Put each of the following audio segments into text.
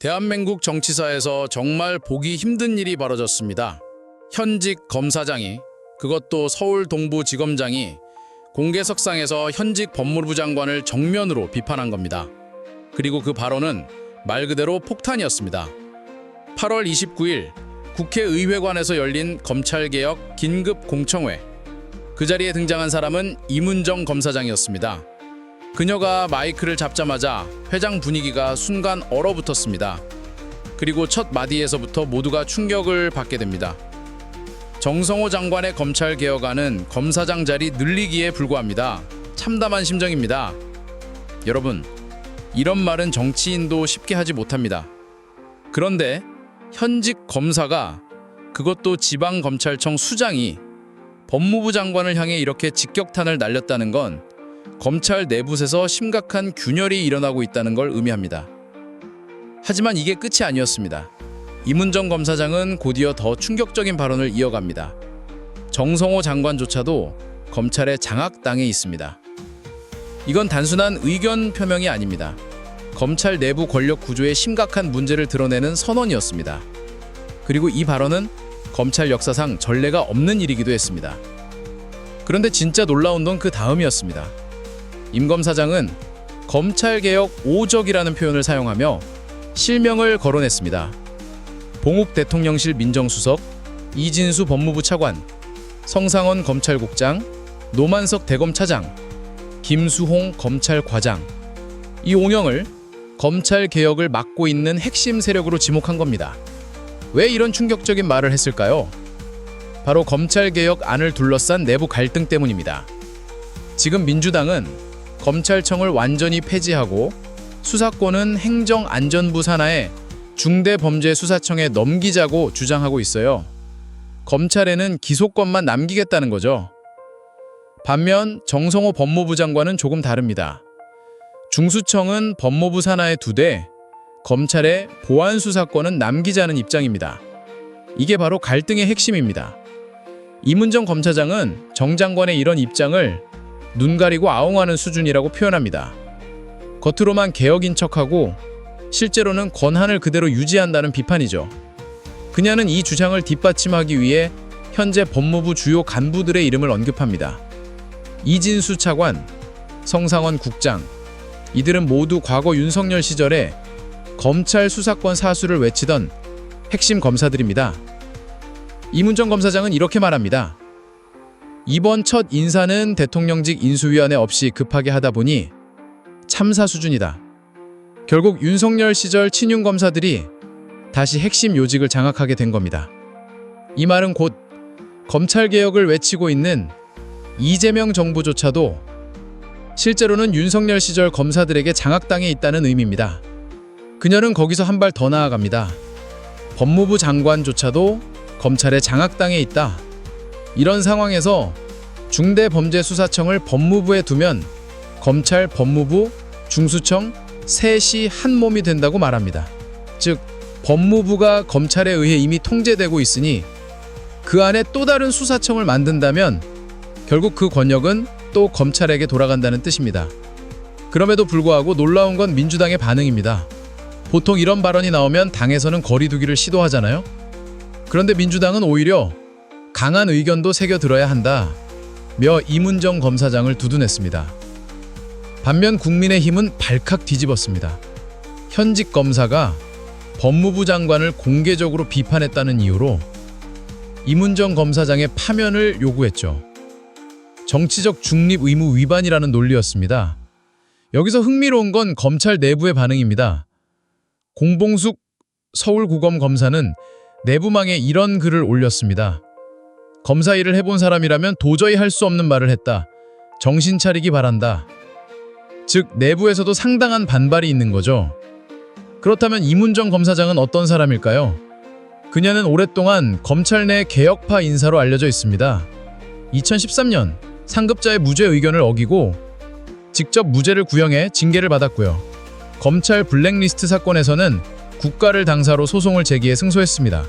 대한민국 정치사에서 정말 보기 힘든 일이 벌어졌습니다. 현직 검사장이, 그것도 서울 동부지검장이 공개석상에서 현직 법무부 장관을 정면으로 비판한 겁니다. 그리고 그 발언은 말 그대로 폭탄이었습니다. 8월 29일 국회의회관에서 열린 검찰개혁 긴급공청회. 그 자리에 등장한 사람은 이문정 검사장이었습니다. 그녀가 마이크를 잡자마자 회장 분위기가 순간 얼어붙었습니다. 그리고 첫 마디에서부터 모두가 충격을 받게 됩니다. 정성호 장관의 검찰개혁안은 검사장 자리 늘리기에 불과합니다. 참담한 심정입니다. 여러분, 이런 말은 정치인도 쉽게 하지 못합니다. 그런데 현직 검사가, 그것도 지방검찰청 수장이 법무부 장관을 향해 이렇게 직격탄을 날렸다는 건 검찰 내부에서 심각한 균열이 일어나고 있다는 걸 의미합니다. 하지만 이게 끝이 아니었습니다. 이문정 검사장은 곧이어 더 충격적인 발언을 이어갑니다. 정성호 장관조차도 검찰에 장악당해 있습니다. 이건 단순한 의견 표명이 아닙니다. 검찰 내부 권력 구조의 심각한 문제를 드러내는 선언이었습니다. 그리고 이 발언은 검찰 역사상 전례가 없는 일이기도 했습니다. 그런데 진짜 놀라운 건 그 다음이었습니다. 임 검사장은 검찰개혁 오적이라는 표현을 사용하며 실명을 거론했습니다. 봉욱 대통령실 민정수석, 이진수 법무부 차관, 성상원 검찰국장, 노만석 대검차장, 김수홍 검찰과장. 이 5명을 검찰개혁을 막고 있는 핵심 세력으로 지목한 겁니다. 왜 이런 충격적인 말을 했을까요? 바로 검찰개혁안을 둘러싼 내부 갈등 때문입니다. 지금 민주당은 검찰청을 완전히 폐지하고 수사권은 행정안전부 산하의 중대범죄수사청에 넘기자고 주장하고 있어요. 검찰에는 기소권만 남기겠다는 거죠. 반면 정성호 법무부 장관은 조금 다릅니다. 중수청은 법무부 산하에 두되 검찰의 보안수사권은 남기자는 입장입니다. 이게 바로 갈등의 핵심입니다. 이문정 검사장은 정 장관의 이런 입장을 눈 가리고 아웅하는 수준이라고 표현합니다. 겉으로만 개혁인 척하고 실제로는 권한을 그대로 유지한다는 비판이죠. 그녀는 이 주장을 뒷받침하기 위해 현재 법무부 주요 간부들의 이름을 언급합니다. 이진수 차관, 성상원 국장, 이들은 모두 과거 윤석열 시절에 검찰 수사권 사수를 외치던 핵심 검사들입니다. 이문정 검사장은 이렇게 말합니다. 이번 첫 인사는 대통령직 인수위원회 없이 급하게 하다 보니 참사 수준이다. 결국 윤석열 시절 친윤 검사들이 다시 핵심 요직을 장악하게 된 겁니다. 이 말은 곧 검찰개혁을 외치고 있는 이재명 정부조차도 실제로는 윤석열 시절 검사들에게 장악당해 있다는 의미입니다. 그녀는 거기서 한 발 더 나아갑니다. 법무부 장관조차도 검찰에 장악당해 있다. 이런 상황에서 중대범죄수사청을 법무부에 두면 검찰, 법무부, 중수청 셋이 한 몸이 된다고 말합니다. 즉, 법무부가 검찰에 의해 이미 통제되고 있으니 그 안에 또 다른 수사청을 만든다면 결국 그 권력은 또 검찰에게 돌아간다는 뜻입니다. 그럼에도 불구하고 놀라운 건 민주당의 반응입니다. 보통 이런 발언이 나오면 당에서는 거리두기를 시도하잖아요. 그런데 민주당은 오히려 강한 의견도 새겨들어야 한다 며 이문정 검사장을 두둔했습니다. 반면 국민의힘은 발칵 뒤집었습니다. 현직 검사가 법무부 장관을 공개적으로 비판했다는 이유로 이문정 검사장의 파면을 요구했죠. 정치적 중립 의무 위반이라는 논리였습니다. 여기서 흥미로운 건 검찰 내부의 반응입니다. 공봉숙 서울고검 검사는 내부망에 이런 글을 올렸습니다. 검사 일을 해본 사람이라면 도저히 할 수 없는 말을 했다. 정신 차리기 바란다. 즉, 내부에서도 상당한 반발이 있는 거죠. 그렇다면 이문정 검사장은 어떤 사람일까요? 그녀는 오랫동안 검찰 내 개혁파 인사로 알려져 있습니다. 2013년 상급자의 무죄 의견을 어기고 직접 무죄를 구형해 징계를 받았고요. 검찰 블랙리스트 사건에서는 국가를 당사로 소송을 제기해 승소했습니다.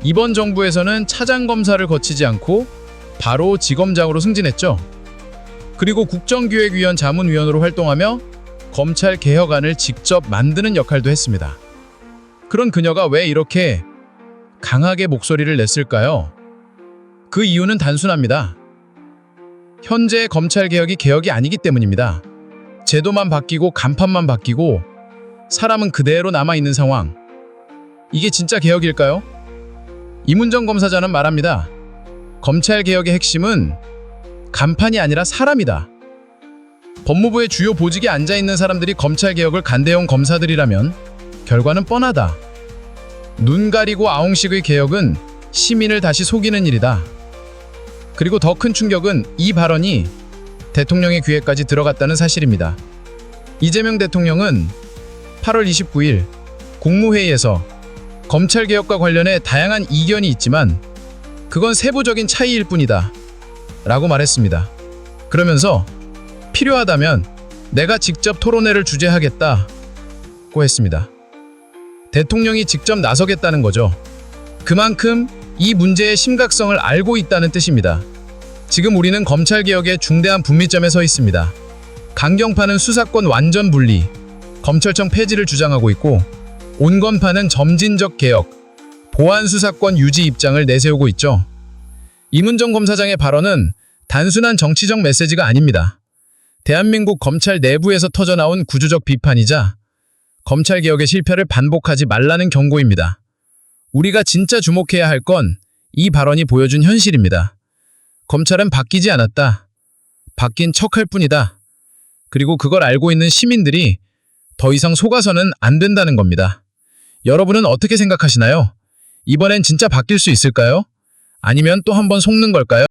이번 정부에서는 차장검사를 거치지 않고 바로 지검장으로 승진했죠. 그리고 국정기획위원 자문위원으로 활동하며 검찰 개혁안을 직접 만드는 역할도 했습니다. 그런 그녀가 왜 이렇게 강하게 목소리를 냈을까요? 그 이유는 단순합니다. 현재의 검찰개혁이 개혁이 아니기 때문입니다. 제도만 바뀌고 간판만 바뀌고 사람은 그대로 남아있는 상황. 이게 진짜 개혁일까요? 이문정 검사장은 말합니다. 검찰개혁의 핵심은 간판이 아니라 사람이다. 법무부의 주요 보직에 앉아있는 사람들이 검찰개혁을 간대해온 검사들이라면 결과는 뻔하다. 눈 가리고 아웅식의 개혁은 시민을 다시 속이는 일이다. 그리고 더 큰 충격은 이 발언이 대통령의 귀에까지 들어갔다는 사실입니다. 이재명 대통령은 8월 29일 국무회의에서 검찰개혁과 관련해 다양한 이견이 있지만 그건 세부적인 차이일 뿐이다 라고 말했습니다. 그러면서 필요하다면 내가 직접 토론회를 주재하겠다고 했습니다. 대통령이 직접 나서겠다는 거죠. 그만큼 이 문제의 심각성을 알고 있다는 뜻입니다. 지금 우리는 검찰개혁의 중대한 분미점에 서 있습니다. 강경파는 수사권 완전 분리, 검찰청 폐지를 주장하고 있고 온건파는 점진적 개혁, 보안 수사권 유지 입장을 내세우고 있죠. 이문정 검사장의 발언은 단순한 정치적 메시지가 아닙니다. 대한민국 검찰 내부에서 터져나온 구조적 비판이자 검찰개혁의 실패를 반복하지 말라는 경고입니다. 우리가 진짜 주목해야 할 건 이 발언이 보여준 현실입니다. 검찰은 바뀌지 않았다. 바뀐 척할 뿐이다. 그리고 그걸 알고 있는 시민들이 더 이상 속아서는 안 된다는 겁니다. 여러분은 어떻게 생각하시나요? 이번엔 진짜 바뀔 수 있을까요? 아니면 또 한 번 속는 걸까요?